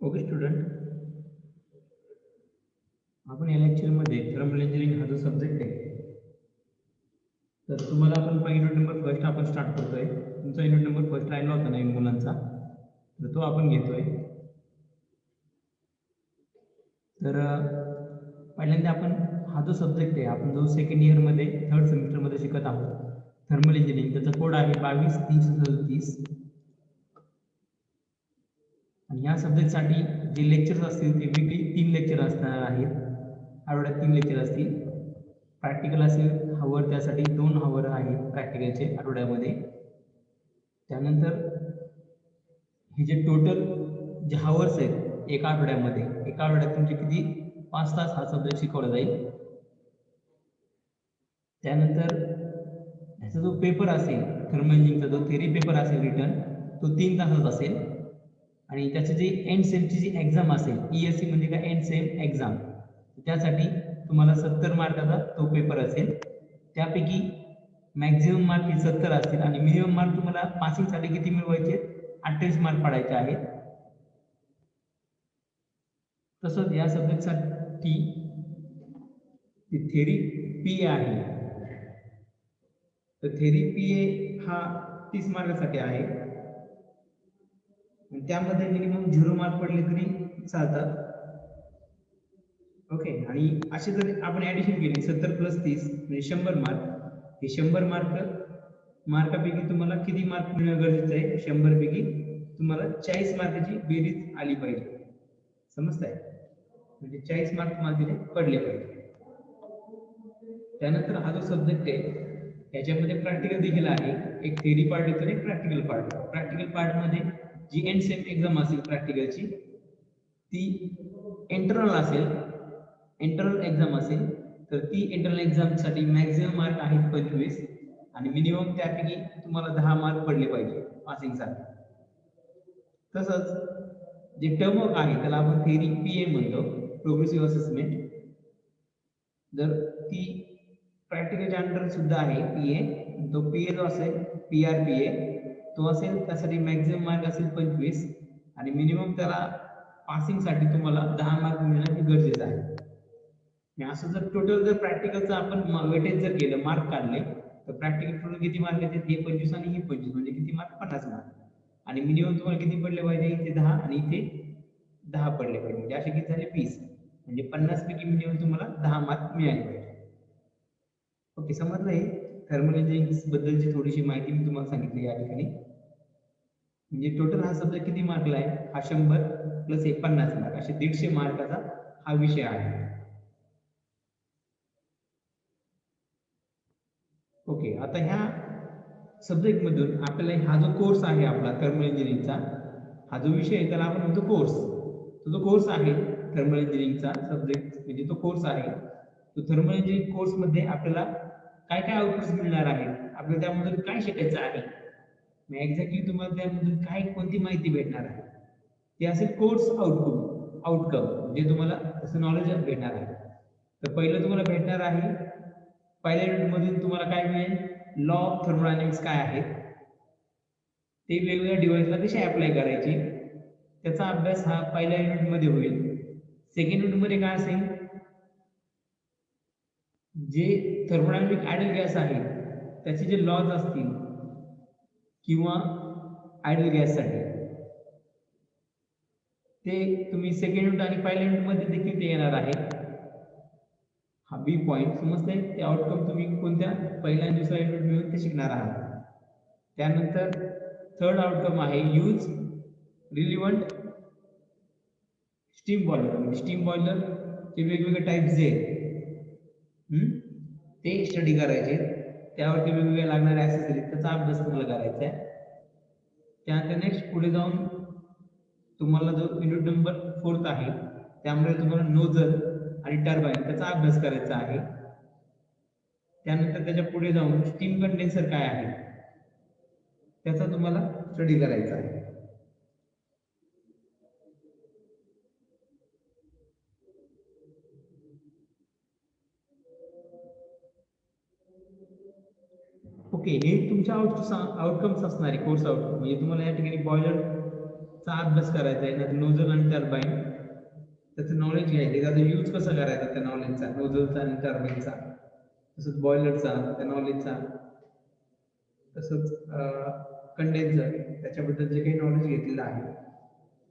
Okay student, आपण या लेक्चरमध्ये थर्मल इंजिनिअरिंग हा जो सब्जेक्ट आहे तर तुम्हाला आपण युनिट नंबर फर्स्ट आपण स्टार्ट करतोय. तुमचा युनिट नंबर फर्स्ट राहिला होता नवीन मुलांचा, तर तो आपण घेतोय. तर पहिल्यांदा आपण हा जो सब्जेक्ट आहे आपण जो सेकंड इयरमध्ये थर्ड सेमिस्टरमध्ये शिकत आहोत थर्मल इंजिनिअरिंग, त्याचा कोड आहे 22-30-37. आणि या सब्जेक्टसाठी जे लेक्चर्स असतील ते वीकली 3 लेक्चर असणार आहेत. आठवड्यात 3 लेक्चर असतील. प्रॅक्टिकल असेल हवर, त्यासाठी 2 हवर आहेत प्रॅक्टिकलचे आठवड्यामध्ये. त्यानंतर हे जे टोटल जे हवर्स आहेत एका आठवड्यात तुमचे किती 5 तास हा सब्जेक्ट शिकवला जाईल. त्यानंतर ह्याचा जो पेपर असेल थर्मल इंजिनिअरिंगचा जो थेरी पेपर असेल रिटर्न, तो 3 तासाचा असेल. आणि त्याची जी एंड सेमची जी एक्झाम असेल, ESC म्हणजे काय एंड सेम एक्झाम, त्यासाठी तुम्हाला 70 मार्काचा तो पेपर असेल. त्यापैकी मॅक्झिमम मार्क हे 70 असतील आणि मिनिमम मार्क तुम्हाला पासिंगसाठी किती मिळवायचे, 28 मार्क पडायचे आहेत. तसंच या सब्जेक्टसाठी थेरी PA आहे, तर थेरी PA हा 30 मार्कासाठी आहे. त्यामध्ये मिनिमम 0 मार्क पडले तरी चालतात. ओके, आणि असे जर आपण ऍडिशन केली 70 + 30 म्हणजे 100 मार्क. हे 100 मार्कापैकी तुम्हाला किती मार्क मिळणं गरजेचं आहे, 100 पैकी तुम्हाला 40 मार्काची बेरीज आली पाहिजे. समजताय? म्हणजे 40 मार्क तुम्हाला पडले पाहिजे. त्यानंतर हा जो सब्जेक्ट आहे याच्यामध्ये प्रॅक्टिकल देखील आहे. एक थेरी पार्ट येतो आणि प्रॅक्टिकल पार्ट. प्रॅक्टिकल पार्टमध्ये जी एंड सेम एक्झाम असेल प्रॅक्टिकलची ती इंटरनल असेल, इंटरनल एक्झाम असेल, तर ती इंटरनल एक्झामसाठी मॅक्झिमम मार्क आहेत 25 आणि मिनिमम त्यापैकी तुम्हाला 10 मार्क पडले पाहिजे पासिंगसाठी. तसंच जे टर्म वर्क आहे त्याला आपण थेरी PA म्हणतो, प्रोग्रेसिव्ह असेसमेंट. जर ती प्रॅक्टिकलच्या अंडर सुद्धा आहे PA, तो PA जो असेल PRPA तो असेल, त्यासाठी मॅक्झिमम मार्क असेल 25 आणि मिनिमम त्याला पासिंगसाठी तुम्हाला 10 मार्क मिळणं हे गरजेचं आहे. असं जर टोटल जर प्रॅक्टिकलचं आपण वेटेज जर केलं, मार्क काढले, तर प्रॅक्टिकल टोटल किती मार्क येते, हे 25 आणि हे 25 म्हणजे किती मार्क, 50 मार्क. आणि मिनिमम तुम्हाला किती पडले पाहिजे, इथे 10 आणि इथे 10 पडले पाहिजे, म्हणजे असे किती झाले 20, म्हणजे 50 पैकी मिनिमम तुम्हाला 10 मार्क मिळाले पाहिजे. ओके, समजलं? हे थर्मल इंजिनिअरिंग बद्दलची थोडीशी माहिती मी तुम्हाला सांगितली या ठिकाणी. म्हणजे टोटल हा सब्जेक्ट किती मार्कला आहे, हा 100 + 50 मार्क, असे 150 मार्काचा हा विषय आहे. ओके, आता ह्या सब्जेक्ट मधून आपल्याला हा जो कोर्स आहे आपला थर्मल इंजिनिअरिंगचा, हा जो विषय आहे त्याला आपण म्हणतो कोर्स. तो जो कोर्स आहे थर्मल इंजिनिअरिंगचा सब्जेक्ट म्हणजे तो कोर्स आहे. तो थर्मल इंजिनिअरिंग कोर्समध्ये आपल्याला काय काय आउटपुट्स मिळणार आहेत, आपल्याला त्यामधून काय शिकायचं आहे, एक्झॅक्टली तुम्हाला त्यामधून काय कोणती माहिती भेटणार आहे, ते असेल कोर्स आउटकम म्हणजे तुम्हाला तसं नॉलेज भेटणार आहे. तर पहिलं तुम्हाला भेटणार आहे, पहिल्या युनिटमधून तुम्हाला काय मिळेल, लॉ ऑफ थर्मोडायनामिक्स काय आहेत, ते वेगवेगळ्या डिव्हाइसला कसे अप्लाय करायचे, त्याचा अभ्यास हा पहिल्या युनिटमध्ये होईल. सेकंड युनिटमध्ये काय असेल, जे थर्मोडायनामिक आयडल गॅस आहे त्याचे जे लॉज असतील किंवा आयडल गॅससाठी, ते तुम्ही सेकंड युनिट आणि पहिल्या युनिटमध्ये देखील ते येणार आहे. हा बी पॉईंट समजते, ते आउटकम तुम्ही कोणत्या पहिल्या आणि दुसऱ्या युनिट मिळून ते शिकणार आहात. त्यानंतर थर्ड आउटकम आहे यूज रिलिव्हंट स्टीम बॉयलर. म्हणजे स्टीम बॉयलरचे वेगवेगळे टाईप्स जे आहेत ते स्टडी करायचे, त्यावरती वेगवेगळे लागणारे ॲक्सेसरी त्याचा अभ्यास तुम्हाला करायचा आहे. त्यानंतर नेक्स्ट पुढे जाऊन तुम्हाला जो युनिट नंबर 4 आहे त्यामुळे तुम्हाला नोझल आणि टर्बाईन त्याचा अभ्यास करायचा आहे. त्यानंतर त्याच्या पुढे जाऊन स्टीम कंडेन्सर काय आहे त्याचा तुम्हाला स्टडी करायचा आहे. ओके, हे तुमच्या आउटकम्स असणारे कोर्स आउटकम. म्हणजे तुम्हाला या ठिकाणी बॉयलर चा अभ्यास करायचा आहे ना, नोझल आणि टर्बाईन त्याचं नॉलेज घ्यायचं, त्याचा यूज कसा करायचा त्या नॉलेजचा, नोझलचा आणि टर्बाईनचा, तसंच बॉयलरचा त्या नॉलेजचा, तसंच कंडेन्सर त्याच्याबद्दल जे काही नॉलेज घेतलेलं आहे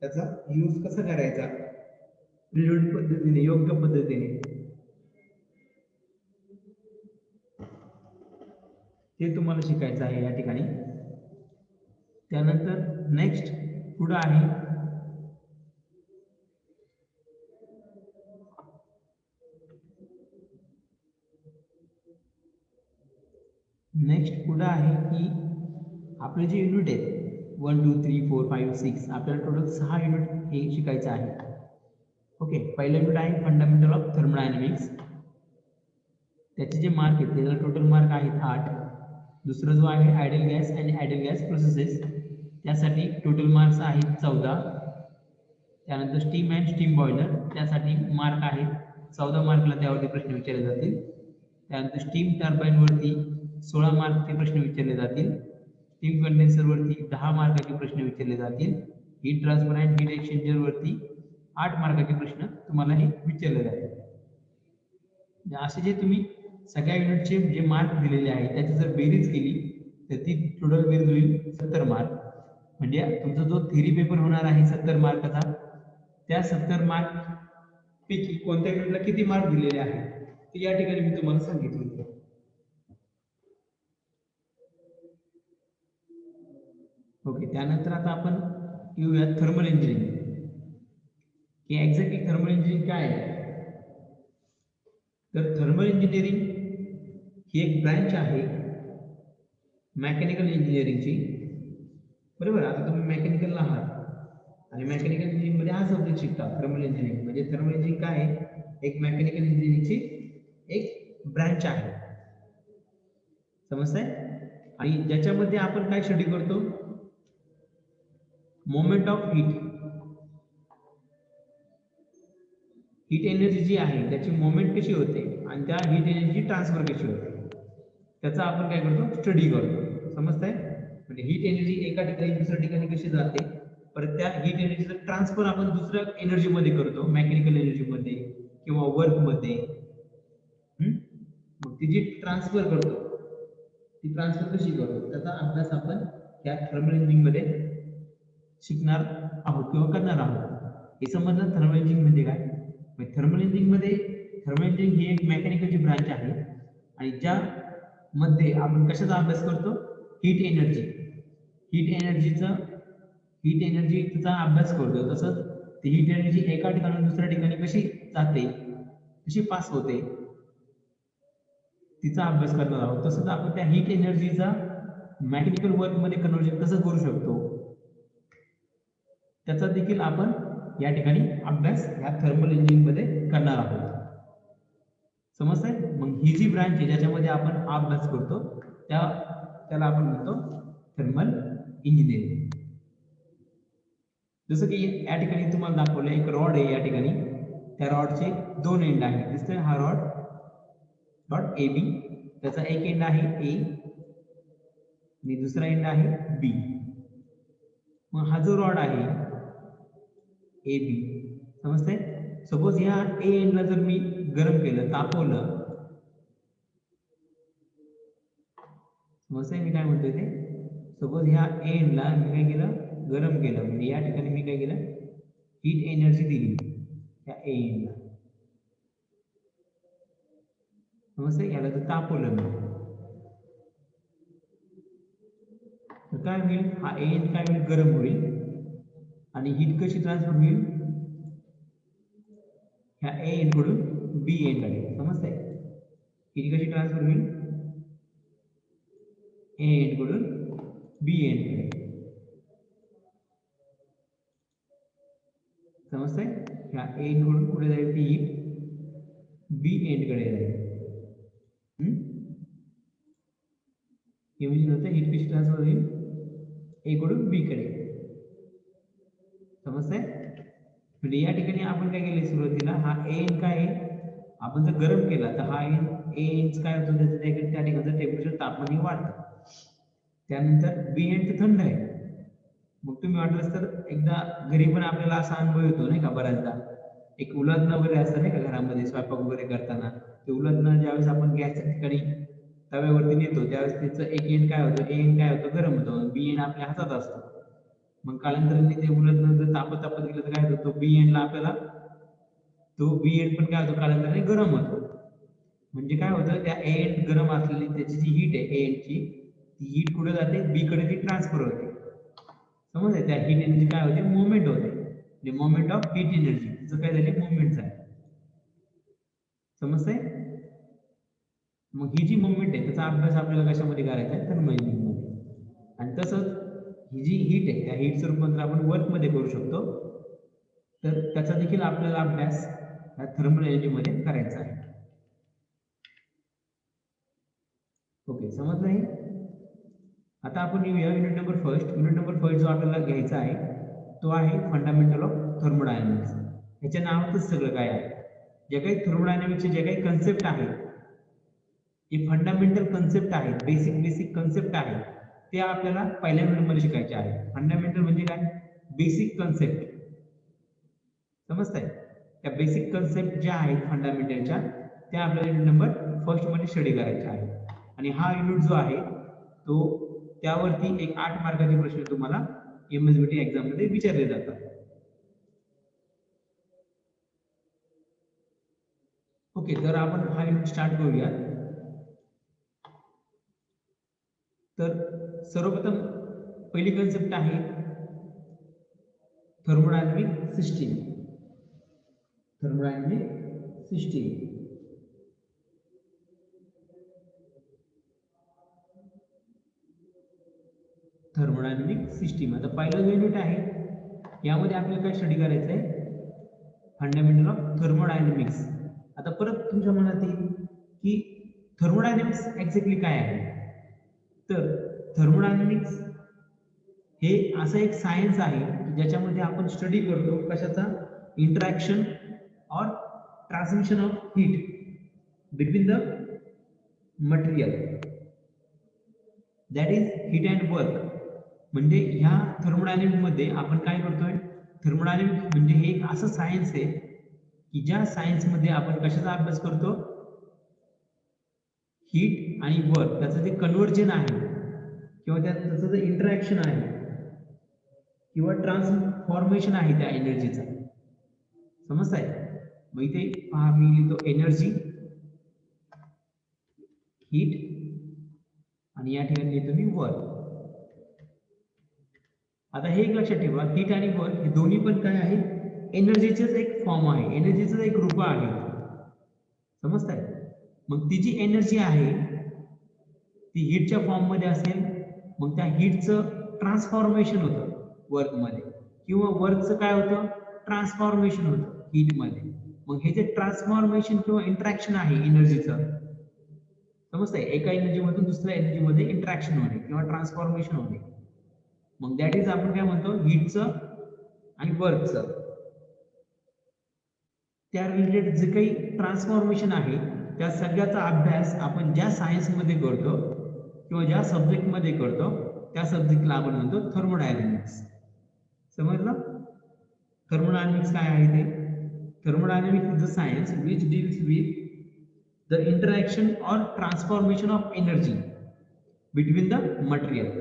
त्याचा यूज कसा करायचा प्रिल्यूड पद्धतीने, योग्य पद्धतीने, ते तुम्हाला शिकायचं आहे या ठिकाणी. त्यानंतर नेक्स्ट पुढं आहे की आपले जे युनिट आहेत 1 2 3 4 5 6 आपल्याला टोटल 6 युनिट हे शिकायचं आहे. ओके, पहिलं युनिट आहे फंडामेंटल ऑफ थर्मोडायनामिक्स, त्याचे जे मार्क आहेत त्याला टोटल मार्क आहेत 8. दुसरा जो आहे आयडियल गॅस आणि आयडियल गॅस प्रोसेसेस, त्यासाठी टोटल मार्क्स आहेत 14. त्यानंतर स्टीम अँड स्टीम बॉयलर, त्यासाठी मार्क आहेत 14 मार्कला त्यावरती प्रश्न विचारले जातील. त्यानंतर स्टीम टर्बाईनवरती 16 मार्कचे प्रश्न विचारले जातील. स्टीम कंडेन्सरवरती 10 मार्काचे प्रश्न विचारले जातील. हीट ट्रान्सफर अँड हीट एक्सचेंजरवरती 8 मार्काचे प्रश्न तुम्हाला हे विचारले जातील. असे जे तुम्ही सगळ्या युनिटचे जे मार्क दिलेले आहेत त्याची जर बेरीज केली तर ती टोटल बेरीज होईल 70 मार्क. म्हणजे तुमचा जो थेरी पेपर होणार आहे 70 मार्काचा, त्या 70 मार्क पैकी कोणत्या युनिटला किती मार्क दिलेले आहेत ते या ठिकाणी मी तुम्हाला सांगितले. ओके, त्यानंतर आता आपण येऊया थर्मल इंजिनिअरिंग, की एक्झॅक्टली थर्मल इंजिनिअरिंग काय आहे. तर थर्मल इंजिनिअरिंग ही एक ब्रँच आहे मेकॅनिकल इंजिनिअरिंगची, बरोबर. आता तुम्ही मेकॅनिकल आहात आणि मेकॅनिकल इंजिनिअरिंगमध्ये हा सब्जेक्ट शिकता थर्मल इंजिनिअरिंग. म्हणजे थर्मल इंजिनिअरिंग काय आहे, एक मेकॅनिकल इंजिनिअरिंगची एक ब्रँच आहे, समजतंय. आणि ज्याच्यामध्ये आपण काय स्टडी करतो, मोमेंट ऑफ हीट एनर्जी जी आहे त्याची मोमेंट कशी होते आणि त्या हीट एनर्जी ट्रान्सफर कशी होते त्याचा आपण काय करतो, स्टडी करतो, समजतंय. म्हणजे हीट एनर्जी एका ठिकाणी दुसऱ्या ठिकाणी कशी जाते, परत त्या हीट एनर्जीचं ट्रान्सफर आपण दुसऱ्या एनर्जीमध्ये करतो, मेकॅनिकल एनर्जीमध्ये किंवा वर्कमध्ये. मग ती जी ट्रान्सफर करतो ती ट्रान्सफर कशी करतो त्याचा अभ्यास आपण या थर्मल इंजिनिअरिंगमध्ये शिकणार आहोत किंवा करणार आहोत. हे समजलं थर्मल इंजिनिअरिंग म्हणजे काय. थर्मल इंजिनिअरिंग ही एक मेकॅनिकलची ब्रांच आहे आणि ज्यामध्ये आपण कशाचा अभ्यास करतो, हीट एनर्जीचा अभ्यास करतो. तसंच ती हीट एनर्जी एका ठिकाणी दुसऱ्या ठिकाणी कशी जाते, कशी पास होते, तिचा अभ्यास करणार आहोत. तसंच आपण त्या हीट एनर्जीचा मेकॅनिकल वर्कमध्ये कन्व्हर्जन कसं करू शकतो त्याचा देखील आपण या ठिकाणी अभ्यास या थर्मल इंजिनिअरिंगमध्ये करणार आहोत, समजतंय. मग ही जी ब्रांच आहे ज्याच्यामध्ये आपण हा अभ्यास करतो त्याला आपण म्हणतो थर्मल इंजिनिअरिंग. जसं की या ठिकाणी तुम्हाला दाखवलं एक रॉड आहे, या ठिकाणी त्या रॉडचे 2 एंड आहेत, दिसतोय हा रॉड ए बी, त्याचा एक एंड आहे ए आणि दुसरा एंड आहे बी. मग हा जो रॉड आहे ए बी, समजतंय. सपोज ह्या ए एंडला जर मी गरम केलं, तापवलं, समजतंय मी काय म्हणतोय ते. सपोज ह्या ए एंडला मी काय केलं, गरम केलं, म्हणजे या ठिकाणी मी काय केलं, हीट एनर्जी दिली त्या ए एंडला, समजतंय. याला जर तापवलं मी तर काय होईल, हा ए एंड काय होईल, गरम होईल आणि हीट कशी ट्रान्सफर होईल, ह्या ए एंड कडून बी एंड कडे, समजतंय. हीट कशी ट्रान्सफर होईल, ए एंड कडून बी एंड कडे, समजतंय. ह्या ए एंड कडून कुठे जाईल ती हीट बी एंड कडे जाईल. हे म्हणजे होतं हीट कशी ट्रान्सफर होईल ए कडून बी कडे, समजतंय. म्हणजे या ठिकाणी आपण काय केलं, सुरुवातीला हा ए एन काय आहे, आपण जर गरम केला तर हा ए एन काय होतं, त्या ठिकाणचं टेम्परेचर तापमान वाढतं. त्यानंतर बी एन तर थंड आहे, मग मग तुम्ही वाटलंच तर एकदा घरी पण आपल्याला असा अनुभव येतो नाही का बऱ्याचदा, एक उलथनं वगैरे असतं नाही का घरामध्ये स्वयंपाक वगैरे करताना, ते उलथनं ज्यावेळेस आपण गॅसच्या ठिकाणी तव्यावरती नेतो त्यावेळेस त्याचं एक एंड काय होतं, ए एंड काय होतं, गरम होतं, बी एंड आपल्या हातात असतो. मग कालांतराने ते उलथनं जर तापत तापत गेलं तर काय होतं, तो बी एंडला आपल्याला तो बी एंड पण काय होतो कालांतराने गरम होतो. म्हणजे काय होतं, त्या ए एंड गरम असलेली त्याची जी हीट आहे ए एंडची, ती हीट कुठे जाते, बी कडे ती ट्रान्सफर होते. समजते, त्या हीट एनर्जी काय होते, मुवमेंट होते, मोमेंट ऑफ हीट एनर्जी, तिचं काय झाले मुवमेंट आहे. समजतंय? मग ही जी मुवमेंट आहे त्याचा अभ्यास आपल्याला कशामध्ये करायचा आहे, थर्मोडायनामिक्स मध्ये. आणि तसंच ही जी हीट आहे त्या हीटचं रूपांतर आपण वर्क मध्ये करू शकतो, तर त्याचा देखील आपल्याला अभ्यास या थर्मल एनर्जी मध्ये करायचा आहे. ओके, समजलं हे? आता आपण येऊया unit number first. Unit number first जो आपल्याला घ्यायचा आहे तो आहे फंडामेंटल ऑफ थर्मोडायनामिक्स. ह्याच्या नावातच सगळं काय आहे, जे काही थर्मोडायनामिक्सचे जे काही कन्सेप्ट आहेत, जे फंडामेंटल कन्सेप्ट आहेत, बेसिक कन्सेप्ट आहेत, ते आपल्याला पहिल्या युनिटमध्ये शिकायचे आहे. फंडामेंटल म्हणजे काय, बेसिक कन्सेप्ट. समजतंय? त्या बेसिक कन्सेप्ट ज्या आहेत फंडामेंटलच्या, त्या आपल्याला युनिट नंबर फर्स्ट मध्ये स्टडी करायच्या आहे. आणि हा युनिट जो आहे तो त्यावरती एक 8 मार्काचे प्रश्न तुम्हाला एमएसबीटी एक्झाम मध्ये विचारले जातात. ओके, तर आपण हा युनिट स्टार्ट करूया. तर सर्वप्रथम पहिली कन्सेप्ट आहे thermodynamic system. Thermodynamic system. Thermodynamic system. आता पहिलं युनिट आहे, यामध्ये आपल्याला काय स्टडी करायचं आहे, फंडामेंटल ऑफ थर्मोडायनामिक्स. आता परत तुमच्या मनात येईल की थर्मोडायनामिक्स एक्झॅक्टली काय आहे. तर थर्मोडायनामिक्स हे असं एक सायन्स आहे ज्याच्यामध्ये आपण स्टडी करतो कशाचा, इंटरॅक्शन और transmission of heat between the material, that is heat and work. म्हणजे ह्या थर्मोडायनामिक्स मध्ये आपण काय करतोय, थर्मोडायनामिक्स म्हणजे हे एक असं सायन्स आहे की ज्या सायन्स मध्ये आपण कशाचा अभ्यास करतो, हीट आणि वर्क, त्याचं जे कन्व्हर्जन आहे किंवा त्याचं जे इंटरॅक्शन आहे किंवा ट्रान्सफॉर्मेशन आहे त्या एनर्जीचा. समजताय? मग इथे पहा मी लिहितो एनर्जी, हीट आणि या ठिकाणी लिहितो मी वर्क. आता हे एक लक्षात ठेवा, हीट आणि वर्क हे दोन्ही पण काय आहे, एनर्जीचेच एक फॉर्म आहे, एनर्जीचं एक रूप आहे. समजताय? मग ती जी एनर्जी आहे ती हीटच्या फॉर्म मध्ये असेल, मग त्या हीटचं ट्रान्सफॉर्मेशन होतं वर्क मध्ये, किंवा वर्कचं काय होतं, ट्रान्सफॉर्मेशन होतं हीट मध्ये. मग हे जे ट्रान्सफॉर्मेशन किंवा इंटरॅक्शन आहे एनर्जीचं, समजतंय, एका एनर्जी मधून दुसऱ्या एनर्जी मध्ये इंटरॅक्शन होणे किंवा ट्रान्सफॉर्मेशन होणे, मग दॅट इज आपण काय म्हणतो, हीटचं आणि वर्कचं. त्या रिलेटेड जे काही ट्रान्सफॉर्मेशन आहे त्या सगळ्याचा अभ्यास आपण ज्या सायन्स मध्ये करतो किंवा ज्या सब्जेक्ट मध्ये करतो त्या सब्जेक्टला आपण म्हणतो थर्मोडायनामिक्स. समजलं? थर्मोडायनामिक्स काय आहे ते? Thermodynamics is the science which deals with the interaction और transformation of energy between the material.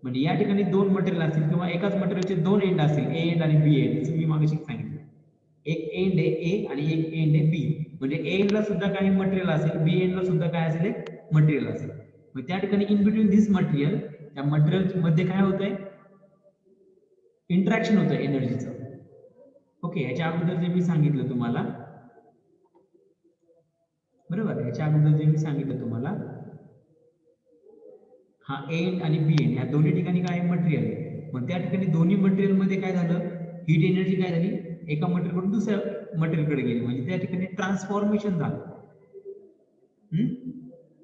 म्हणजे या ठिकाणी दोन मटेरियल असतील किंवा एकाच मटेरियलचे दोन एंड असतील, ए एंड आणि बी एंड, जसं मी मागाशी सांगितलं. एक एंड आहे ए आणि एक एंड आहे बी. म्हणजे ए एंडला सुद्धा काही मटेरियल असेल, बी एंडला सुद्धा काय असेल, मटेरियल असेल. मग त्या ठिकाणी इन बिटवीन दिस मटेरियल, त्या मटेरियल मध्ये काय होतंय, इंटरॅक्शन होतं एनर्जीचं. ओके, याच्या अगोदर जे मी सांगितलं तुम्हाला, बरोबर, याच्या अगोदर जे मी सांगितलं तुम्हाला, हा एंड आणि बी एंड या दोन्ही ठिकाणी काय मटेरियल आहे. मग त्या ठिकाणी दोन्ही मटेरियल मध्ये काय झालं, हीट एनर्जी काय झाली, एका मटेरियलकडून दुसऱ्या मटेरियलकडे गेली, म्हणजे त्या ठिकाणी ट्रान्सफॉर्मेशन झालं.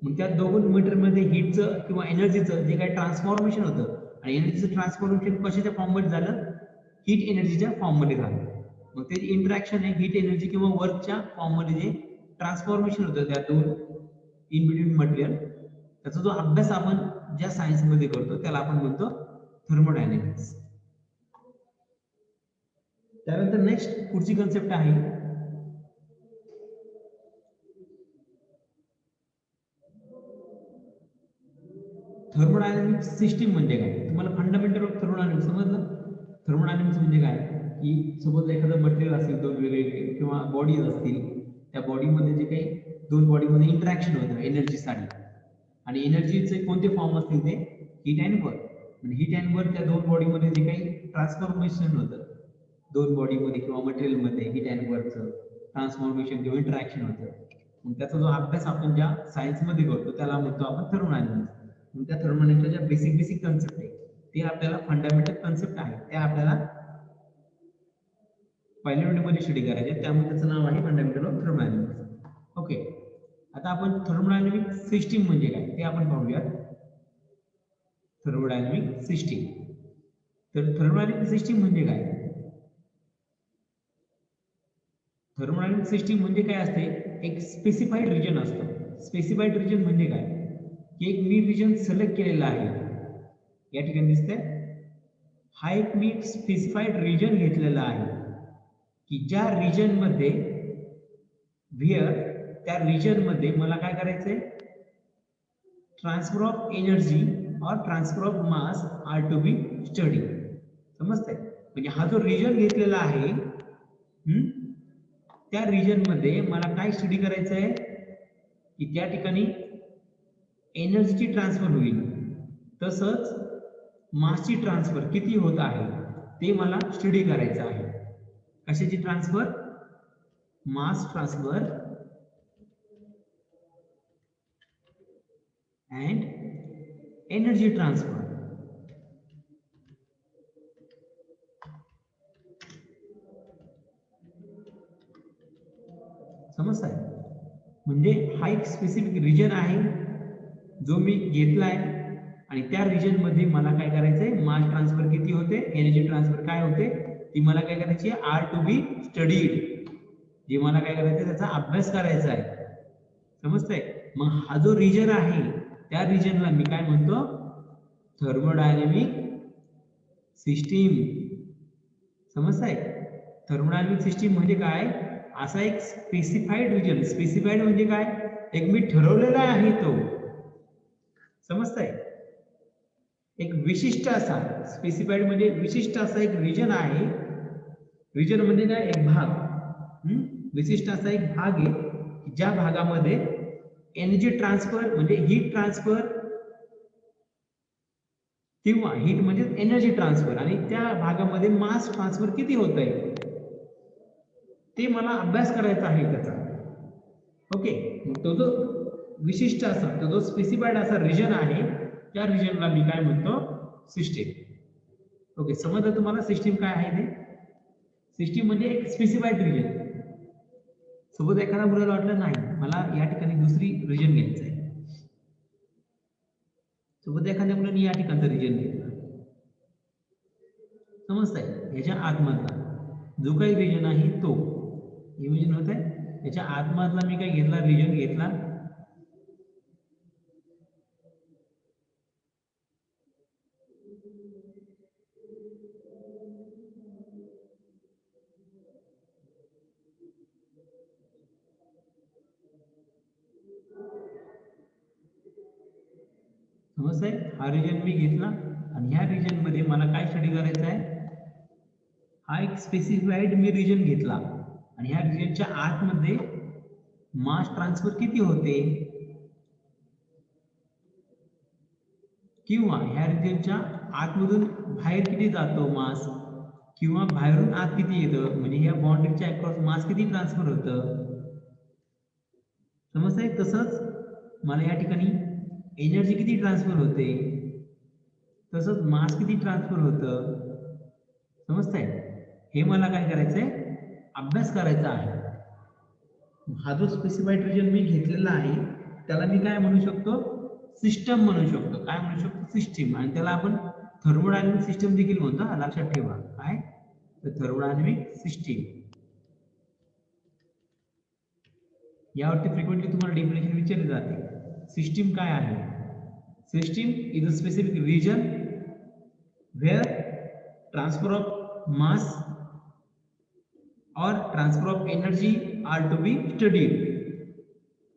मग त्या दोन मटेरियलमध्ये हीटचं किंवा एनर्जीचं जे काही ट्रान्सफॉर्मेशन होतं, आणि एनर्जीचं ट्रान्सफॉर्मेशन कशाच्या फॉर्म मध्ये झालं, हीट एनर्जीच्या फॉर्म मध्ये झालं. मग ते इंटरॅक्शन आहे हीट एनर्जी किंवा वर्कच्या फॉर्म मध्ये जे ट्रान्सफॉर्मेशन होतं त्या दोन इन बिटवीन मटेरियल, त्याचा जो अभ्यास आपण ज्या सायन्स मध्ये करतो त्याला आपण म्हणतो थर्मोडायनामिक्स. त्यानंतर नेक्स्ट पुढची कन्सेप्ट आहे थर्मोडायनामिक्स सिस्टीम म्हणजे काय. तुम्हाला फंडामेंटल ऑफ थर्मोडायनामिक्स समजलं. थर्मोडायनामिक्स म्हणजे काय की सपोज एखादं मटेरियल असेल, दोन वेगवेगळे किंवा बॉडीज असतील, त्या बॉडीमध्ये जे काही दोन बॉडीमध्ये इंटरॅक्शन होतं एनर्जीसाठी, आणि एनर्जीचे कोणते फॉर्म असतील ते हीट अँड वर्क. म्हणजे हीट अँड वर्क त्या दोन बॉडीमध्ये जे काही ट्रान्सफॉर्मेशन होतं दोन बॉडीमध्ये किंवा मटेरियलमध्ये हीट अँड वर्कचं ट्रान्सफॉर्मेशन किंवा इंटरॅक्शन होतं, मग त्याचा जो अभ्यास आपण ज्या सायन्समध्ये करतो त्याला म्हणतो आपण थर्मोडायनामिक्स. मग त्या थर्मोडायनामिक्सच्या ज्या बेसिक बेसिक कन्सेप्ट आहे ते आपल्याला फंडामेंटल कन्सेप्ट आहे त्या आपल्याला पहिल्या युनिटमध्ये स्टडी करायचे, त्यामुळे त्याचं नाव आहे फंडामेंटल ऑफ थर्मोडायनामिक्स. ओके, आता आपण थर्मोडायनामिक सिस्टीम म्हणजे काय ते आपण पाहूयात. Thermodynamic system. तर थर्मोडायनामिक सिस्टीम म्हणजे काय. थर्मोडायनामिक सिस्टीम म्हणजे काय असते, एक स्पेसिफाईड रिजन असतो. स्पेसिफाईड रिजन म्हणजे काय की एक मी रिजन सिलेक्ट केलेला आहे, या ठिकाणी दिसतंय, हा एक मी स्पेसिफाईड रिजन घेतलेला आहे की ज्या रिजन मध्ये त्या रिजन मध्ये मला काय करायचंय, ट्रान्सफर ऑफ एनर्जी और transfer of mass are to be study. समजतंय. म्हणजे हा जो रिजन घेतलेला आहे त्या रिजन मध्ये मला काय स्टडी करायचं आहे की त्या ठिकाणी एनर्जीची ट्रान्सफर होईल, तसंच मासची ट्रान्सफर किती होत आहे ते मला स्टडी करायचं आहे. कशाची transfer, mass transfer and energy transfer. समजताय. म्हणजे हा एक स्पेसिफिक रिजन आहे जो मी घेतलाय आणि त्या रिजन मध्ये मला काय करायचंय, मास ट्रान्सफर किती होते, एनर्जी ट्रान्सफर काय होते ती मला काय करायची, आर टू बी स्टडीड. जे मला काय करायचं त्याचा अभ्यास करायचा आहे. समजतंय. मग हा जो रिजन आहे त्या रिजनला मी काय म्हणतो, थर्मोडायनामिक सिस्टीम. समजतंय. थर्मोडायनामिक सिस्टीम म्हणजे काय, असा एक स्पेसिफाईड रिजन. स्पेसिफाईड म्हणजे काय, एक मी ठरवलेला आहे तो. समजतंय. एक विशिष्ट असा, स्पेसिफाईड म्हणजे विशिष्ट असा एक रिजन आहे. रिजन म्हणजे काय, एक भाग. विशिष्ट असा एक भाग आहे ज्या भागामध्ये एनर्जी ट्रान्सफर म्हणजे हीट ट्रान्सफर किंवा हीट म्हणजे एनर्जी ट्रान्सफर, आणि त्या भागामध्ये मास ट्रान्सफर किती होत आहे ते मला अभ्यास करायचा आहे त्याचा. ओके, तो जो विशिष्ट असा, तो जो स्पेसिफाईड असा रिजन आहे त्या रिजनला मी काय म्हणतो, सिस्टीम. ओके, समजलं तुम्हाला सिस्टीम काय आहे ते. सिस्टीम म्हणजे एक स्पेसिफाईड रिजन. सोबत एखाद्या मुलाला वाटलं नाही मला या ठिकाणी दुसरी रिजन घ्यायचं आहे, सोबत एखाद्या मुलाने या ठिकाणचं रिजन घेतलं. समजतंय. ह्याच्या आतमधला जो काही रिजन आहे तो इमेजिन होत आहे, याच्या आतमधला मी काय घेतला, रिजन घेतला. समजतंय. हा रिजन मी घेतला आणि ह्या रिजन मध्ये मला काय स्टडी करायचं आहे, हा एक स्पेसिफाईड मी रिजन घेतला आणि ह्या रिजनच्या आतमध्ये मास ट्रान्सफर किती होते किंवा ह्या रिजनच्या आतमधून बाहेर किती जातो मास, किंवा बाहेरून आत किती येतं, म्हणजे ह्या बाउंड्रीच्या अक्रॉस मास किती ट्रान्सफर होतं. समजतंय. तसंच मला या ठिकाणी एनर्जी किती ट्रान्सफर होते, तसंच मास किती ट्रान्सफर होतं. समजतंय. हे मला काय करायचंय, अभ्यास करायचा आहे. हा जो स्पेसिफाईड रिजन मी घेतलेला आहे त्याला मी काय म्हणू शकतो, सिस्टम म्हणू शकतो. काय म्हणू शकतो, सिस्टीम. आणि त्याला आपण थर्मोडायनामिक सिस्टम देखील म्हणतो. लक्षात ठेवा काय, थर्मोडायनामिक सिस्टीम. यावरती फ्रिक्वेंटली तुम्हाला डेफिनेशन विचारले जाते. सिस्टीम काय आहे. System is a specific region where transfer of mass or transfer of energy are to be studied.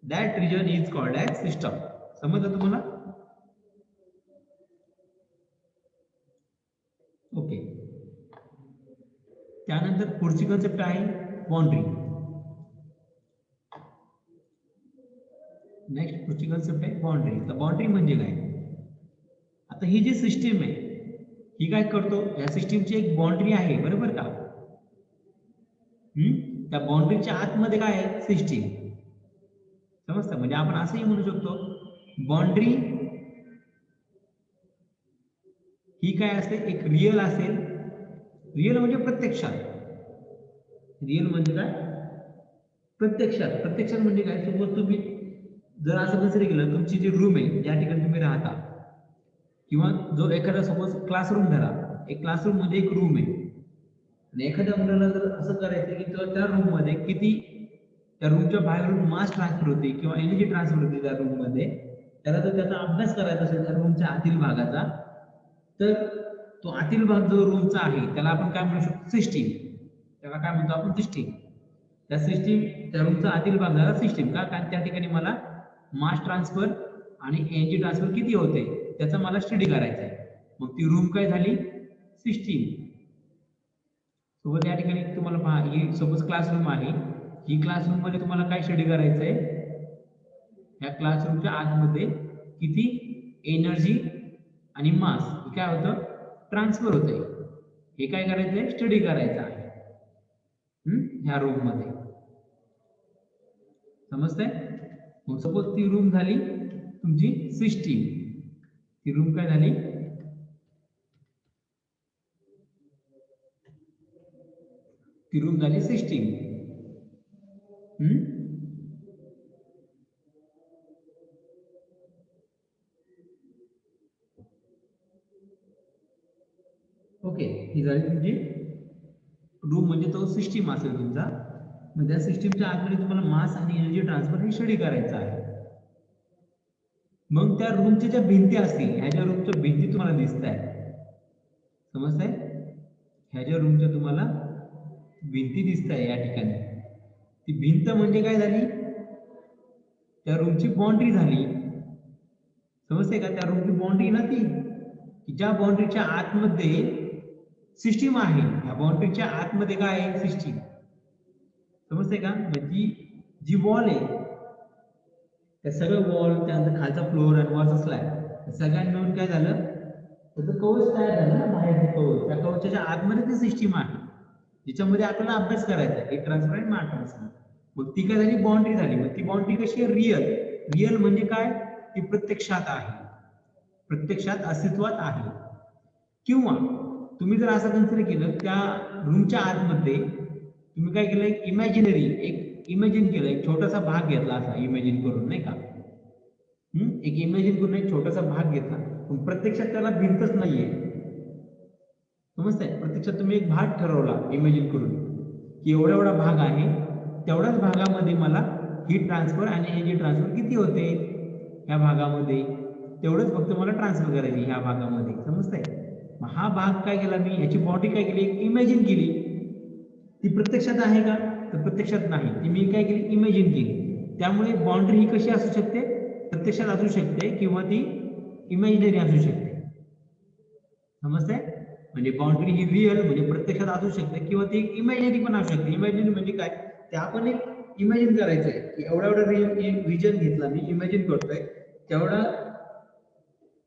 That region is called as system. समजलं तुम्हाला? ओके. त्यानंतर पुढची कन्सेप्ट आहे बाउंड्री. नेक्स्ट पुढची कन्सेप्ट आहे बाउंड्री. तर बाउंड्री म्हणजे काय? आता ही जी सिस्टीम आहे ही काय करतो, या सिस्टीमची एक बाउंड्री आहे बरोबर का? त्या बाउंड्रीच्या आतमध्ये काय आहे? सिस्टीम. समजतं? म्हणजे आपण असंही म्हणू शकतो बाउंड्री ही काय असते, एक रिअल असेल. रिअल म्हणजे प्रत्यक्षात. रिअल म्हणजे काय? प्रत्यक्षात. प्रत्यक्षात म्हणजे काय? सपोज तुम्ही जर असं कन्सिडर केलं, तुमची जी रूम आहे ज्या ठिकाणी तुम्ही राहता, किंवा जो एखादा सपोज क्लासरूम धरा, एक क्लासरूम मध्ये एक रूम आहे आणि एखाद्या मुलाला जर असं करायचं की त्या रूम मध्ये किती, त्या रूमच्या बाहेरून मास ट्रान्सफर होते किंवा एनर्जी ट्रान्सफर होते त्या रूम मध्ये, त्याला जर त्याचा अभ्यास करायचा असेल त्या रूमच्या आतील भागाचा, तर तो आतील भाग जो रूमचा आहे त्याला आपण काय म्हणू शकतो? सिस्टीम. त्याला काय म्हणतो आपण? सिस्टीम. त्या सिस्टीम, त्या रूमचा आतील भाग झाला सिस्टीम. का? कारण त्या ठिकाणी मला मास ट्रान्सफर आणि एनर्जी ट्रान्सफर किती होते त्याचा मला स्टडी करायचा आहे. मग ती रूम काय झाली? सिस्टीम. सोबत या ठिकाणी तुम्हाला पहा, ही सपोज क्लासरूम आहे. ही क्लासरूम मध्ये तुम्हाला काय स्टडी करायचं आहे? या क्लासरूमच्या आतमध्ये किती एनर्जी आणि मास काय होतं? ट्रान्सफर होतंय. हे काय करायचं आहे? स्टडी करायचं आहे ह्या रूम मध्ये. समजतंय? मग सपोज ती रूम झाली तुमची सिस्टीम. ती रूम काय झाली? ती रूम झाली सिस्टीम. ओके. ही झाली तुमची रूम, म्हणजे तो सिस्टीम असेल तुमचा. म्हणजे त्या सिस्टीमच्या आतमध्ये तुम्हाला मास आणि एनर्जी ट्रान्सफर हे स्टडी करायचं आहे. मग त्या रूमच्या ज्या भिंती असतील, ह्या ज्या रूमच्या भिंती तुम्हाला दिसत आहे, समजतंय? ह्या ज्या रूमच्या तुम्हाला भिंती दिसत आहे या ठिकाणी, ती भिंत म्हणजे काय झाली? त्या रूमची बाउंड्री झाली. समजते का? त्या रूमची बाउंड्री ना ती, की ज्या बाउंड्रीच्या आतमध्ये सिस्टीम आहे. ह्या बाउंड्रीच्या आतमध्ये काय आहे? सिस्टीम. समजते का? म्हणजे जी वॉल आहे, त्या सगळं वॉल, त्यानंतर खालचा फ्लोअर आणि वरचा स्लॅब, सगळ्यांनी मिळून काय झालं? त्याचं कवच तयार झालं ना, बाहेरचं कवच. त्या कवचाच्या आतमध्ये ती सिस्टीम आहे जिच्यामध्ये आपल्याला अभ्यास करायचा आहे, एक ट्रान्सफर आणि मास ट्रान्सफर. मग ती काय झाली? बाउंड्री झाली. मग ती बाउंड्री कशी आहे? रिअल. रिअल म्हणजे काय? ती प्रत्यक्षात आहे, प्रत्यक्षात अस्तित्वात आहे. किंवा तुम्ही जर असं कन्सिडर केलं, त्या रूमच्या आतमध्ये तुम्ही काय केलं? एक इमॅजिनरी, एक इमॅजिन केलं, एक छोटासा भाग घेतला असा इमॅजिन करून, नाही का? एक इमॅजिन करून एक छोटासा भाग घेतला, पण प्रत्यक्षात त्याला भिंतच नाहीये. समजतंय? प्रत्यक्षात तुम्ही एक भाग ठरवला इमॅजिन करून की एवढा एवढा भाग आहे, तेवढ्याच भागामध्ये मला हीट ट्रान्सफर आणि एनर्जी ट्रान्सफर किती होते या भागामध्ये, तेवढंच फक्त मला ट्रान्सफर करायची ह्या भागामध्ये. समजतंय? मग हा भाग काय केला मी? याची बाउंड्री काय केली? इमॅजिन केली. ती प्रत्यक्षात आहे का? तर प्रत्यक्षात नाही. ती मी काय केली? इमॅजिन केली. त्यामुळे बाउंड्री ही कशी असू शकते? प्रत्यक्षात असू शकते किंवा ती इमॅजिनरी असू शकते. समजतंय? म्हणजे बाउंड्री ही रिअल म्हणजे प्रत्यक्षात असू शकते किंवा ती इमॅजिनरी पण असू शकते. इमॅजिनरी म्हणजे काय? ते आपण एक इमॅजिन करायचंय की एवढा एवढा रिजन घेतला, मी इमॅजिन करतोय, तेवढा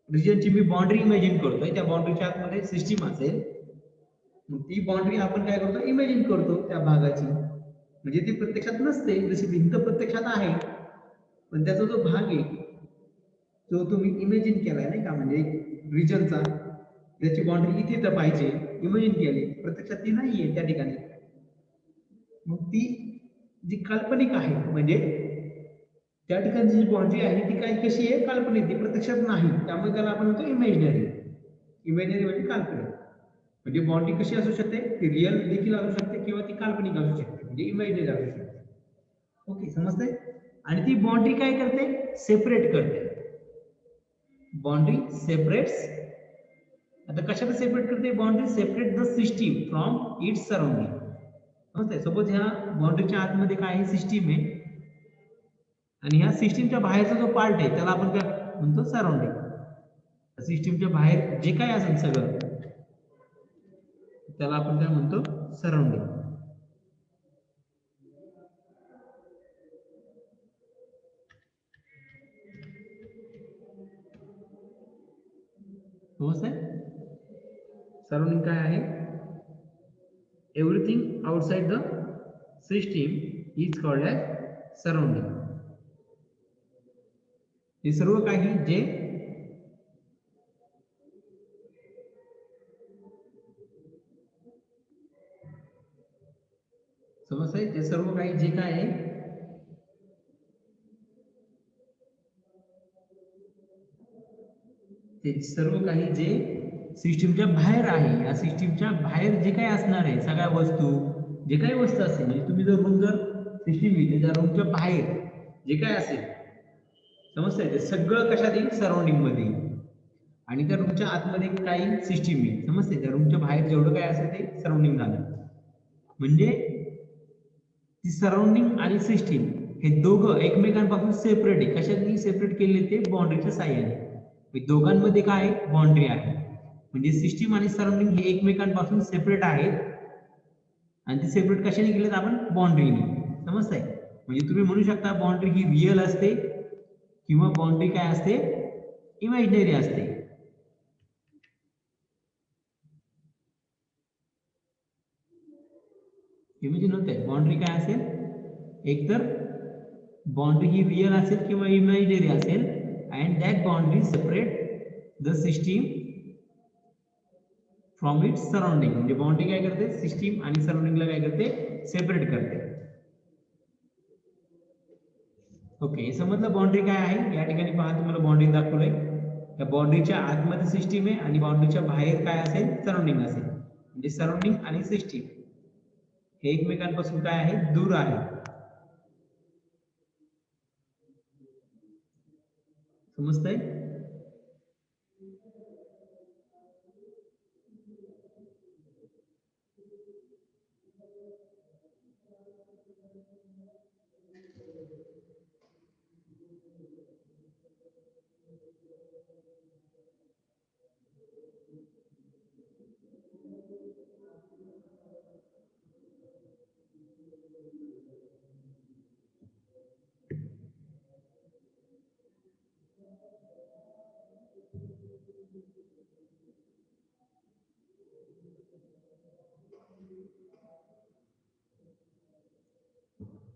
रिजनची मी बाउंड्री इमॅजिन करतोय. त्या बाउंड्रीच्या आतमध्ये सिस्टीम असेल, मग ती बाउंड्री आपण काय करतो? इमॅजिन करतो त्या भागाची. म्हणजे ती प्रत्यक्षात नसते, जशी भिंत प्रत्यक्षात आहे, पण त्याचा जो भाग आहे जो तुम्ही इमॅजिन केलाय, नाही का, म्हणजे रिजनचा, त्याची बाउंड्री इथे तर पाहिजे, इमॅजिन केली, प्रत्यक्षात ती नाहीये त्या ठिकाणी. मग ती जी काल्पनिक आहे, म्हणजे त्या ठिकाणी जी बाउंड्री आहे ती काय, कशी आहे? काल्पनिक, ती प्रत्यक्षात नाही. त्यामुळे त्याला आपण म्हणतो इमॅजिनरी. इमॅजिनरी म्हणजे काल्पनिक. म्हणजे बाउंड्री कशी असू शकते? ती रिअल देखील असू शकते किंवा ती काल्पनिक असू शकते, म्हणजे इमॅजिनरी असू शकते. ओके, समजतंय? आणि ती बाउंड्री काय करते? सेपरेट करते. Boundary separates. आता कशाला सेपरेट करते? Boundary separate the system from its surrounding. समजतंय? सपोज ह्या बाउंड्रीच्या आतमध्ये काय आहे, सिस्टीम आहे आणि ह्या सिस्टीमच्या बाहेरचा जो पार्ट आहे त्याला आपण काय म्हणतो, सराउंडिंग. सिस्टीमच्या बाहेर जे काय असेल सगळं त्याला आपण काय म्हणतो, सराउंडिंग. समजतंय? सराउंडिंग काय आहे? Everything outside the system is called as surrounding. हे सर्व काही जे समजतंय, ते सर्व काही जे काय आहे ते सर्व काही जे सिस्टीमच्या बाहेर आहे, या सिस्टीमच्या बाहेर जे काही असणार आहे सगळ्या वस्तू, जे काही वस्तू असेल, म्हणजे तुम्ही जर रूम जर सिस्टीम घेतली त्या रूमच्या बाहेर जे काय असेल, समजतंय, ते सगळं कशात येईल, सराउंडिंग मध्ये. आणि त्या रूमच्या आतमध्ये काही सिस्टीम येईल, समजतंय, त्या रूमच्या बाहेर जेवढं काय असेल ते सराउंडिंग झालं. म्हणजे ती सराउंडिंग आणि सिस्टीम हे दोघं एकमेकांपासून सेपरेट आहे. कशाने सेपरेट केले? ते बाउंड्रीच्या साह्याने. दोघांमध्ये काय बाउंड्री आहे, म्हणजे सिस्टीम आणि सराउंडिंग हे एकमेकांपासून सेपरेट आहेत आणि ते सेपरेट कशाने केलेत? आपण बाउंड्रीने. समजतंय? म्हणजे तुम्ही म्हणू शकता बाउंड्री ही रिअल असते किंवा बाउंड्री काय असते, इमॅजिनरी असते. इमॅजिन होतंय बाउंड्री काय असेल, एकतर बाउंड्री ही रिअल असेल किंवा इमॅजिनरी असेल, and that boundary separate the system from its surrounding. म्हणजे बाउंड्री काय करते, सिस्टीम आणि सराउंडिंगला काय करते, सेपरेट करते. ओके, हे समजलं बाउंड्री काय आहे. या ठिकाणी पहा, तुम्हाला बाउंड्री दाखवलंय. या बाउंड्रीच्या आतमध्ये सिस्टीम आहे आणि बाउंड्रीच्या बाहेर काय असेल, सराउंडिंग असेल. म्हणजे सराउंडिंग आणि सिस्टीम हे एकमेकांपासून काय आहे, दूर आहे. समजतंय?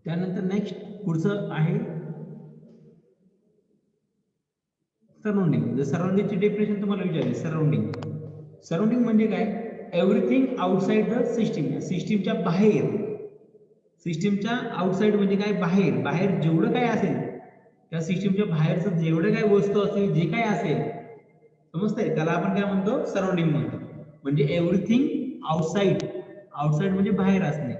त्यानंतर नेक्स्ट पुढचं आहे सराउंडिंग. जर सराउंडिंगची डेफिनेशन तुम्हाला विचारली, सराउंडिंग म्हणजे काय, एव्हरीथिंग आउटसाइड द सिस्टीम. सिस्टीमच्या बाहेर, सिस्टीमच्या आउटसाइड म्हणजे काय, बाहेर जेवढं काय असेल, त्या सिस्टीमच्या बाहेरचं जेवढं काय वस्तू असेल, जे काय असेल, समजतंय, त्याला आपण काय म्हणतो, सराउंडिंग म्हणतो. म्हणजे एव्हरीथिंग आउटसाइड म्हणजे बाहेर असणे.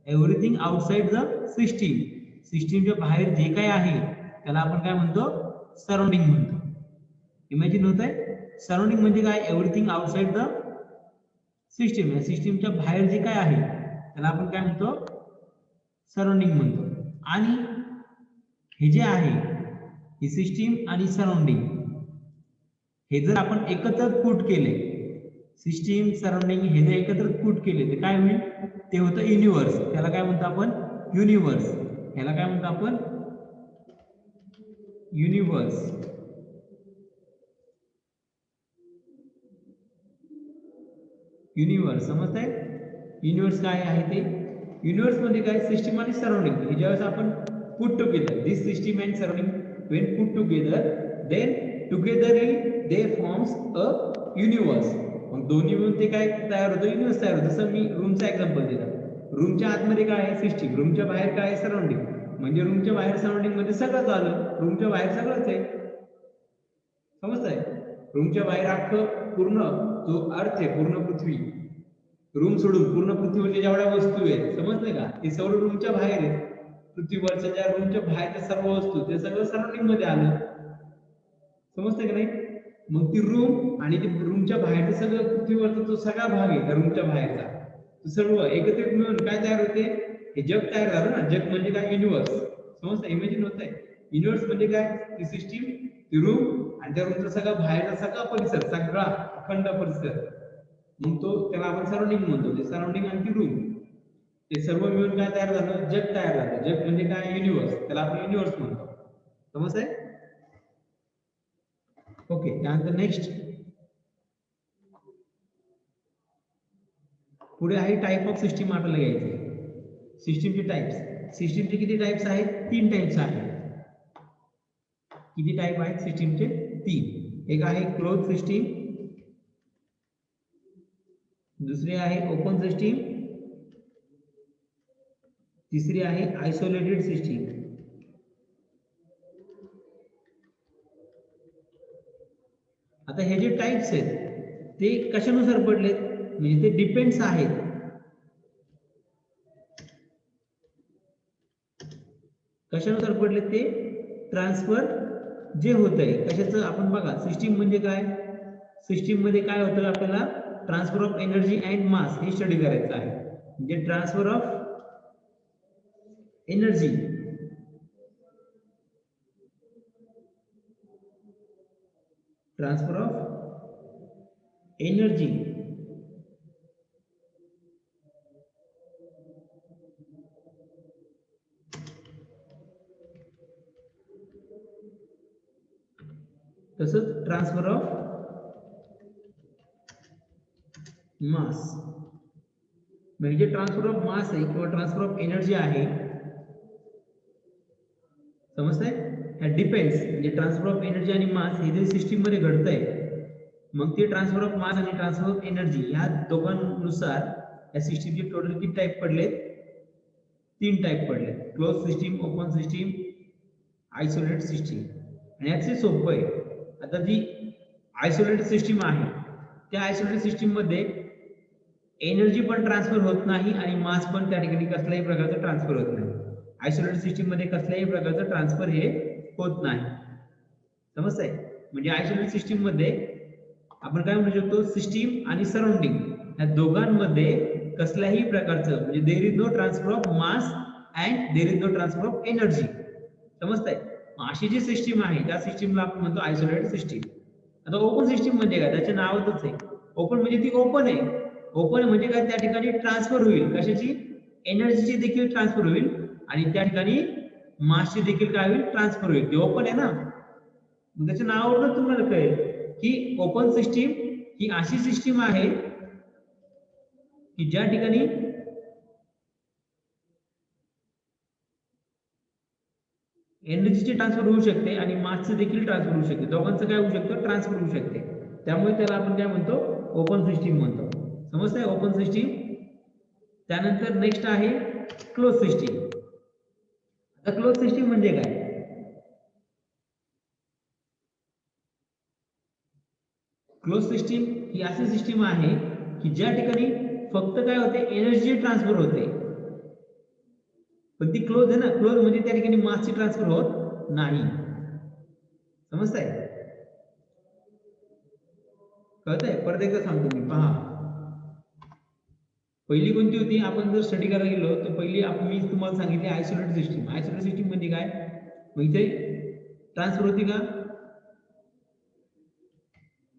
एव्हरीथिंग आउटसाइड द सिस्टीम, सिस्टीमच्या बाहेर जे काय आहे त्याला आपण काय म्हणतो, सराउंडिंग म्हणतो. इमॅजिन होत आहे, सराउंडिंग म्हणजे काय, एव्हरीथिंग आउटसाइड द सिस्टीम. या सिस्टीमच्या बाहेर जे काय आहे त्याला आपण काय म्हणतो, सराउंडिंग म्हणतो. आणि हे जे आहे, ही सिस्टीम आणि सराउंडिंग हे जर आपण एकत्र पुट केले, सिस्टीम सराउंडिंग हे जर एकत्र पुट केले तर काय होईल, ते होतं युनिव्हर्स. त्याला काय म्हणतो आपण, युनिव्हर्स. ह्याला काय म्हणतो आपण, युनिव्हर्स. युनिव्हर्स समजतंय? युनिव्हर्स काय आहे ते, युनिव्हर्स म्हणजे काय, सिस्टीम आणि सराउंडिंग हे ज्यावेळेस आपण put together, this system and surrounding when put together, then togetherly they forms a universe. मग दोन्ही मिळून ते काय तयार होतं, युनिव्हर्स तयार होतं. जसं मी रूमचा एक्झाम्पल दिला, रूमच्या आतमध्ये काय आहे, सिस्टीम, रूमच्या बाहेर काय आहे, सराउंडिंग. म्हणजे रूमच्या बाहेर सराउंडिंग मध्ये सगळंच आलं, रूमच्या बाहेर सगळंच आहे. समजतंय? रूमच्या बाहेर अख्खं पूर्ण जो अर्थ आहे, पूर्ण पृथ्वी, रूम सोडून पूर्ण पृथ्वीवरच्या जेवढ्या वस्तू आहेत, समजले का, ते सर्व रूमच्या बाहेर आहेत. पृथ्वीवरच्या ज्या रूमच्या बाहेरच्या सर्व वस्तू ते सगळं सराउंडिंग मध्ये आलं. समजतंय का नाही? मग ती रूम आणि ते रूमच्या बाहेरचं सगळं, पृथ्वीवरचा जो सगळा भाग आहे त्या रूमच्या बाहेरचा, सर्व एकत्रित मिळून काय तयार होते, हे जग तयार झालं ना. जग म्हणजे काय, युनिवर्स. समजतं, इमेजिन होत आहे. युनिवर्स म्हणजे काय, ती सिस्टीम, ती रूम, आणि त्या रूमचा सगळा बाहेरचा सगळा परिसर, सगळा अखंड परिसर, मग तो त्याला आपण सराउंडिंग म्हणतो. ते सराउंडिंग आणि ती रूम, ते सर्व मिळून काय तयार झालं, जग तयार झालं. जग म्हणजे काय, युनिवर्स, त्याला आपण युनिवर्स म्हणतो. समजतंय? ओके. त्यानंतर नेक्स्ट पुढे आहे टाइप ऑफ सिस्टीम आपल्याला घ्यायचे. सिस्टीमचे टाइप्स. सिस्टीमचे किती टाइप्स आहेत, 3 टाइप्स आहेत. किती टाइप आहेत सिस्टीमचे, 3. एक आहे क्लोज सिस्टीम, दुसरी आहे ओपन सिस्टीम, तिसरी आहे आयसोलेटेड सिस्टीम. आता हे जे टाइप्स आहेत ते कशानुसार पडलेत, म्हणजे ते डिपेंड्स आहेत. कशानुसार पडले, ते ट्रान्सफर जे होत आहे कशाचं, आपण बघा सिस्टीम म्हणजे काय, सिस्टीम मध्ये काय होतं, आपल्याला transfer of energy and mass हे स्टडी करायचं आहे. म्हणजे transfer of energy, transfer of energy तसंच ट्रान्सफर ऑफ मास. म्हणजे ट्रान्सफर ऑफ मास आहे किंवा ट्रान्सफर ऑफ एनर्जी आहे, समजतंय, ह्या डिपेंड्स. म्हणजे ट्रान्सफर ऑफ एनर्जी आणि मास हे जे सिस्टीम मध्ये घडतंय, मग ते ट्रान्सफर ऑफ मास आणि ट्रान्सफर ऑफ एनर्जी ह्या दोघांनुसार या सिस्टीमचे टोटल किती टाइप पडलेत, 3 टाइप पडलेत. Close system, open system, isolated system. आणि याचे सोपं आहे. आता जी आयसोलेटेड सिस्टीम आहे, त्या आयसोलेटेड सिस्टीम मध्ये एनर्जी पण ट्रान्सफर होत नाही आणि मास पण त्या ठिकाणी कसल्याही प्रकारचं ट्रान्सफर होत नाही. आयसोलेटेड सिस्टीम मध्ये कसल्याही प्रकारचं ट्रान्सफर हे होत नाही. समजतंय? म्हणजे आयसोलेटेड सिस्टीम मध्ये आपण काय म्हणू शकतो, सिस्टीम आणि सराउंडिंग या दोघांमध्ये कसल्याही प्रकारचं, म्हणजे there is no transfer of mass and there is no transfer of energy. समजतंय? अशी जी सिस्टीम आहे त्या सिस्टीमला आपण म्हणतो आयसोलेटेड सिस्टीम. आता ओपन सिस्टीम म्हणजे काय, त्याच्या नावातच आहे. ओपन म्हणजे ती ओपन आहे. ओपन म्हणजे काय, त्या ठिकाणी ट्रान्सफर होईल, कशाची, एनर्जीची देखील ट्रान्सफर होईल आणि त्या ठिकाणी मासची देखील काय होईल, ट्रान्सफर होईल. ते ओपन आहे ना. मग त्याच्या नावावरून तुम्हाला कळेल की ओपन सिस्टीम ही अशी सिस्टीम आहे की ज्या ठिकाणी एनर्जीची ट्रान्सफर होऊ शकते आणि मासचं देखील ट्रान्सफर होऊ शकते. दोघांचं काय होऊ शकतं, ट्रान्सफर होऊ शकते. त्यामुळे त्याला आपण काय म्हणतो, ओपन सिस्टीम म्हणतो. समजतंय, ओपन सिस्टीम. त्यानंतर नेक्स्ट आहे क्लोज सिस्टीम. आता क्लोज सिस्टीम म्हणजे काय, क्लोज सिस्टीम ही अशी सिस्टीम आहे की ज्या ठिकाणी फक्त काय होते, एनर्जी ट्रान्सफर होते, पण ती क्लोज आहे ना. क्लोज म्हणजे त्या ठिकाणी मासची ट्रान्सफर होत नाही. समजतंय, कळतंय? परत एकदा सांगतो मी, पहा. पहिली कोणती होती, आपण जर स्टडी करायला गेलो तर पहिली मी तुम्हाला सांगितली आयसोलेटेड सिस्टीम. आयसोलेटेड सिस्टीम म्हणजे काय, मग इथे ट्रान्सफर होती का,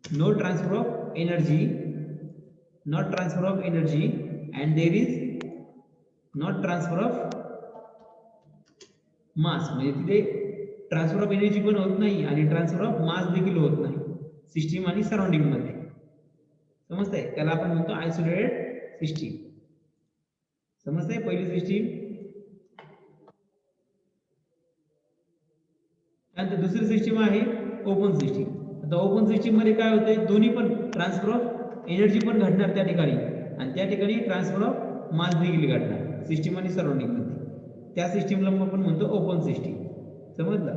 no transfer of energy, not transfer of energy and there is not transfer of mass. म्हणजे तिथे ट्रान्सफर ऑफ एनर्जी पण होत नाही आणि ट्रान्सफर ऑफ मास देखील होत नाही सिस्टीम आणि सराउंडिंग मध्ये. समजतंय, त्याला आपण म्हणतो आयसोलेटेड सिस्टीम. समजतंय, पहिली सिस्टीम. त्यानंतर दुसरी सिस्टीम आहे ओपन सिस्टीम. आता ओपन सिस्टीम मध्ये काय होते, दोन्ही पण ट्रान्सफर ऑफ एनर्जी पण घडणार त्या ठिकाणी आणि त्या ठिकाणी ट्रान्सफर ऑफ मास देखील घडणार सिस्टीम आणि सराउंडिंग मध्ये. त्या सिस्टीमला आपण म्हणतो ओपन सिस्टीम. समजलं?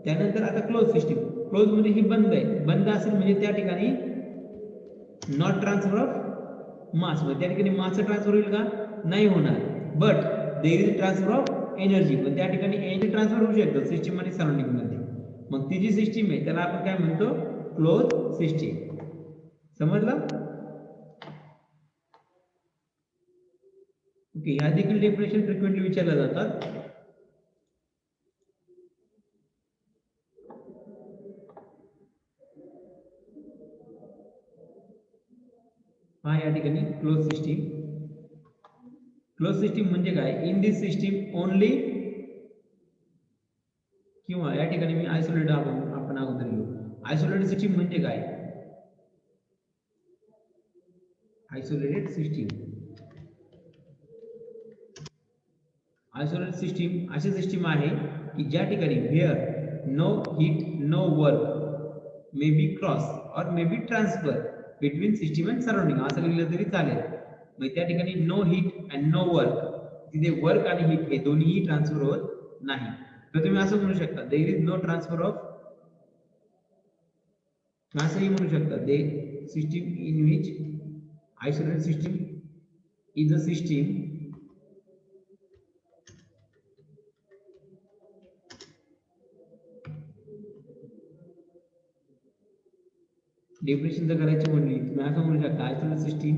त्यानंतर आता क्लोज सिस्टीम. क्लोज म्हणजे ही बंद आहे. बंद असेल म्हणजे त्या ठिकाणी नॉट ट्रान्सफर ऑफ मास, म्हणजे त्या ठिकाणी मासचं ट्रान्सफर होईल का, नाही होणार. But there is transfer of energy, पण त्या ठिकाणी एनर्जी ट्रान्सफर होऊ शकतं सिस्टीम आणि सराउंडिंग मध्ये. मग ती जी सिस्टीम आहे त्याला आपण काय म्हणतो, क्लोज सिस्टीम. समजलं? ओके, ह्या देखील डेफिनेशन फ्रिक्वेंटली विचारल्या जातात. हा या ठिकाणी क्लोज सिस्टीम. क्लोज सिस्टीम म्हणजे काय? इन दिस सिस्टीम ओनली, किंवा या ठिकाणी मी आयसोलेटेड आपण अगोदर घेऊ. आयसोलेटेड सिस्टीम म्हणजे काय? आयसोलेटेड सिस्टीम, आयसोलेटेड सिस्टीम अशी सिस्टीम आहे की ज्या ठिकाणी where no heat no work may be cross और may be transfer between system and surrounding, असं लिहिलं तरी चालेल. मग त्या ठिकाणी no heat and no work, तिथे वर्क आणि हीट हे दोन्हीही ट्रान्सफर होत नाही. तर तुम्ही असं म्हणू शकता there is no transfer of, असंही म्हणू शकता the system in which isolated system is a system definition जर करायची म्हणली तुम्ही असं म्हणू शकता isolated system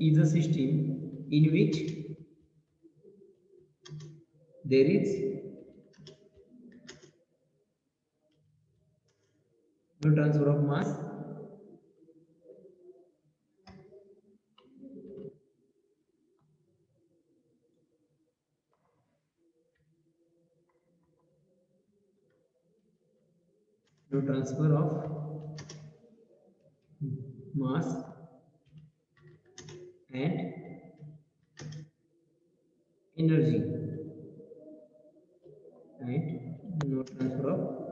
is a system in which there is no transfer of mass no transfer of mass and energy, and no transfer of